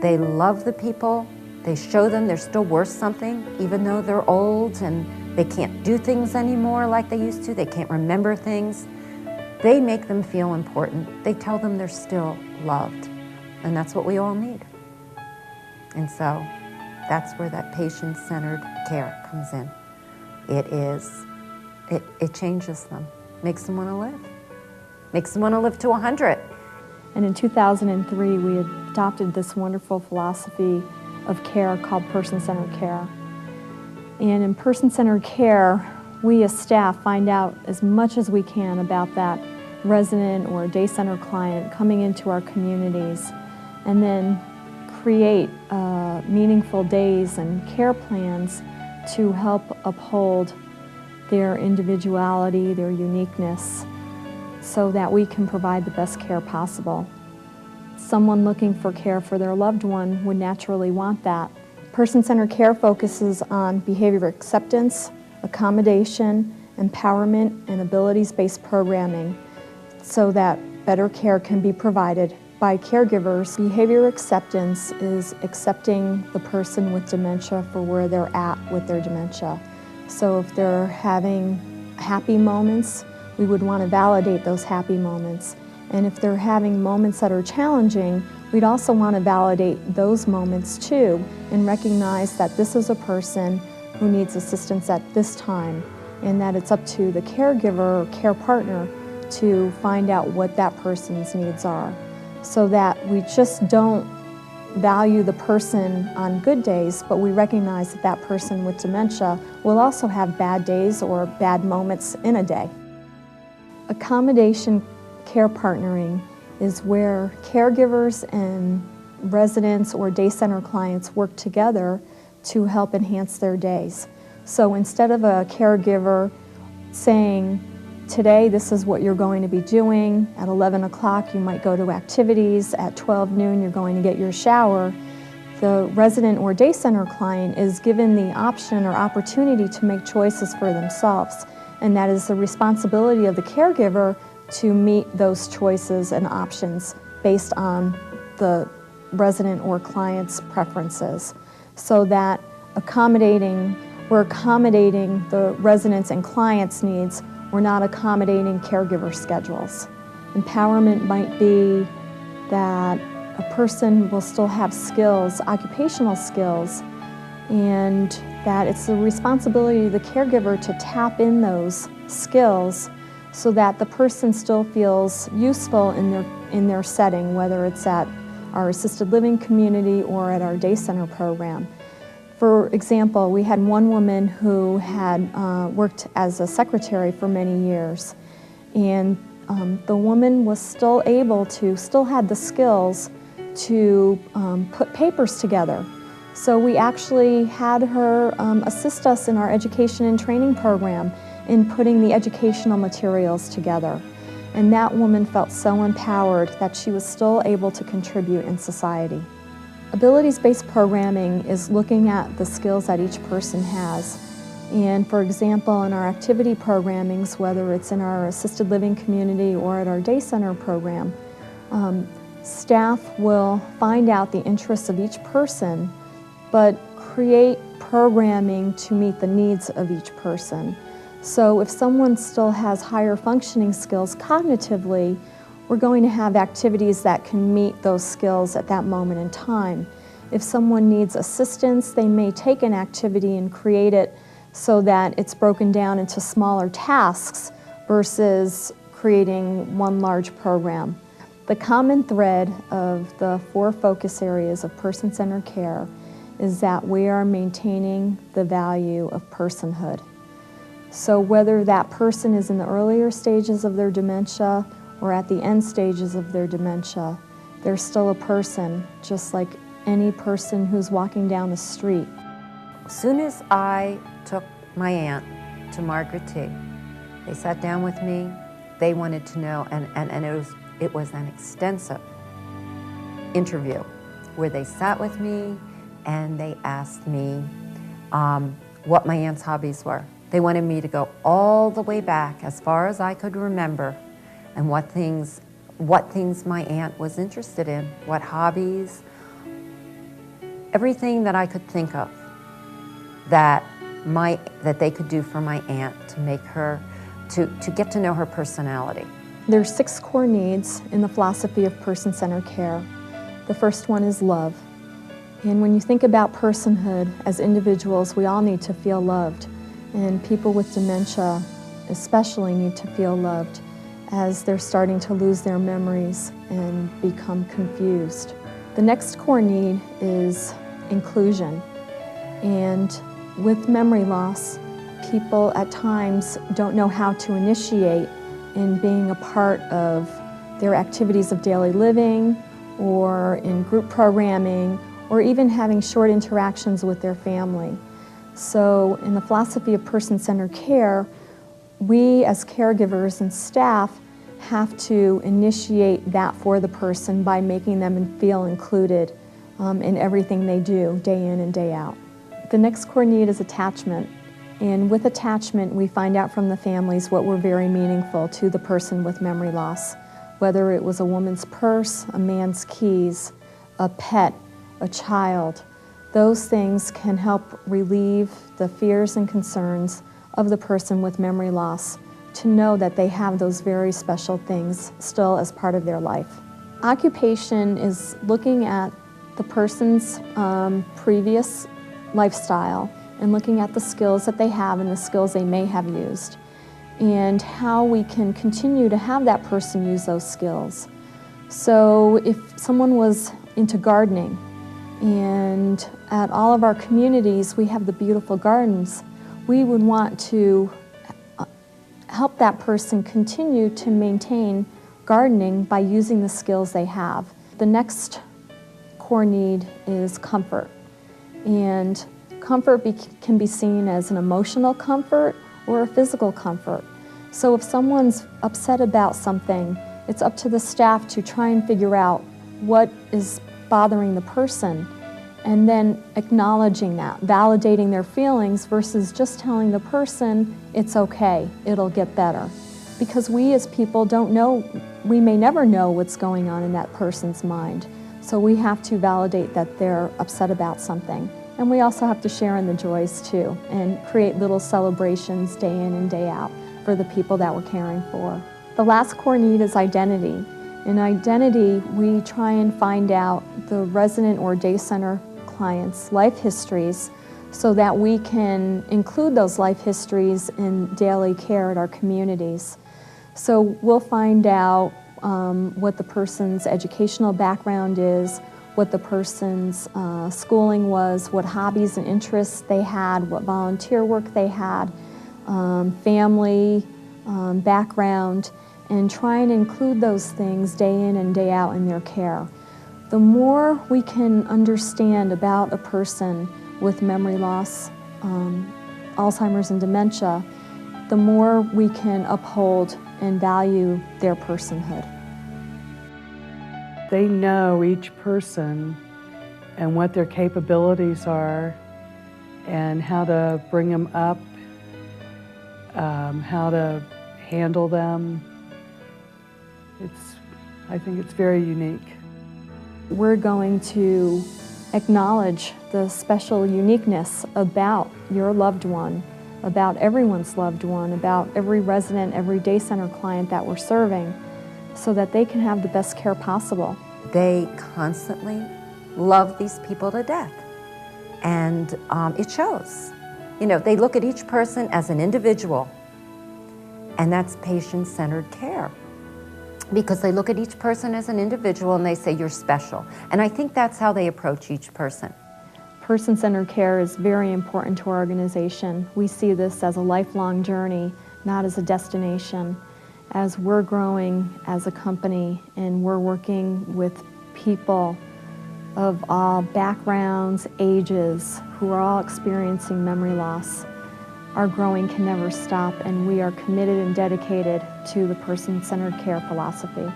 They love the people. They show them they're still worth something, even though they're old and they can't do things anymore like they used to. They can't remember things. They make them feel important. They tell them they're still loved. And that's what we all need. And so that's where that patient-centered care comes in. It changes them, makes them want to live, makes them want to live to 100. And in 2003, we adopted this wonderful philosophy of care called person-centered care. And in person-centered care, we as staff find out as much as we can about that resident or day center client coming into our communities, and then create meaningful days and care plans to help uphold their individuality, their uniqueness, so that we can provide the best care possible. Someone looking for care for their loved one would naturally want that. Person-centered care focuses on behavior acceptance, accommodation, empowerment, and abilities-based programming so that better care can be provided by caregivers. Behavior acceptance is accepting the person with dementia for where they're at with their dementia. So if they're having happy moments, we would want to validate those happy moments. And if they're having moments that are challenging, we'd also want to validate those moments too and recognize that this is a person who needs assistance at this time, and that it's up to the caregiver or care partner to find out what that person's needs are, so that we just don't value the person on good days, but we recognize that that person with dementia will also have bad days or bad moments in a day. Accommodation care partnering is where caregivers and residents or day center clients work together to help enhance their days. So instead of a caregiver saying, today this is what you're going to be doing, at 11 o'clock you might go to activities, at 12 noon you're going to get your shower, the resident or day center client is given the option or opportunity to make choices for themselves. And that is the responsibility of the caregiver to meet those choices and options based on the resident or client's preferences, so that we're accommodating the residents' and clients' needs. We're not accommodating caregiver schedules. Empowerment might be that a person will still have skills, occupational skills, and that it's the responsibility of the caregiver to tap in those skills so that the person still feels useful in their setting, whether it's at our assisted living community or at our day center program. For example, we had one woman who had worked as a secretary for many years, and the woman was still had the skills to put papers together. So we actually had her assist us in our education and training program in putting the educational materials together. And that woman felt so empowered that she was still able to contribute in society. Abilities-based programming is looking at the skills that each person has. And for example, in our activity programmings, whether it's in our assisted living community or at our day center program, staff will find out the interests of each person, but create programming to meet the needs of each person. So if someone still has higher functioning skills cognitively, we're going to have activities that can meet those skills at that moment in time. If someone needs assistance, they may take an activity and create it so that it's broken down into smaller tasks versus creating one large program. The common thread of the 4 focus areas of person-centered care is that we are maintaining the value of personhood. So whether that person is in the earlier stages of their dementia or at the end stages of their dementia, they're still a person, just like any person who's walking down the street. As soon as I took my aunt to Margaret T, they sat down with me. They wanted to know, and it was an extensive interview where they sat with me and they asked me what my aunt's hobbies were. They wanted me to go all the way back as far as I could remember and what things my aunt was interested in, what hobbies, everything that I could think of that they could do for my aunt to make her, to get to know her personality. There's 6 core needs in the philosophy of person-centered care. The first one is love. And when you think about personhood, as individuals, we all need to feel loved. And people with dementia especially need to feel loved as they're starting to lose their memories and become confused. The next core need is inclusion. And with memory loss, people at times don't know how to initiate in being a part of their activities of daily living, or in group programming, or even having short interactions with their family. So in the philosophy of person-centered care, we as caregivers and staff have to initiate that for the person by making them feel included in everything they do, day in and day out. The next core need is attachment. And with attachment, we find out from the families what were very meaningful to the person with memory loss, whether it was a woman's purse, a man's keys, a pet, a child. Those things can help relieve the fears and concerns of the person with memory loss to know that they have those very special things still as part of their life. Occupation is looking at the person's previous lifestyle and looking at the skills that they have and the skills they may have used, and how we can continue to have that person use those skills. So if someone was into gardening, and at all of our communities we have the beautiful gardens, we would want to help that person continue to maintain gardening by using the skills they have. The next core need is comfort. And comfort can be seen as an emotional comfort or a physical comfort. So if someone's upset about something, it's up to the staff to try and figure out what is bothering the person, and then acknowledging that, validating their feelings versus just telling the person, it's okay, it'll get better. Because we as people don't know, we may never know what's going on in that person's mind. So we have to validate that they're upset about something. And we also have to share in the joys too, and create little celebrations day in and day out for the people that we're caring for. The last core need is identity. In identity, we try and find out the resident or day center clients' life histories so that we can include those life histories in daily care at our communities. So we'll find out what the person's educational background is, what the person's schooling was, what hobbies and interests they had, what volunteer work they had, family background, and try and include those things day in and day out in their care. The more we can understand about a person with memory loss, Alzheimer's and dementia, the more we can uphold and value their personhood. They know each person and what their capabilities are and how to bring them up, how to handle them. I think it's very unique. We're going to acknowledge the special uniqueness about your loved one, about everyone's loved one, about every resident, every day center client that we're serving, so that they can have the best care possible. They constantly love these people to death, and it shows. You know, they look at each person as an individual, and that's patient-centered care. Because they look at each person as an individual and they say, you're special. And I think that's how they approach each person. Person-centered care is very important to our organization. We see this as a lifelong journey, not as a destination. As we're growing as a company and we're working with people of all backgrounds, ages, who are all experiencing memory loss, our growing can never stop, and we are committed and dedicated to the person-centered care philosophy.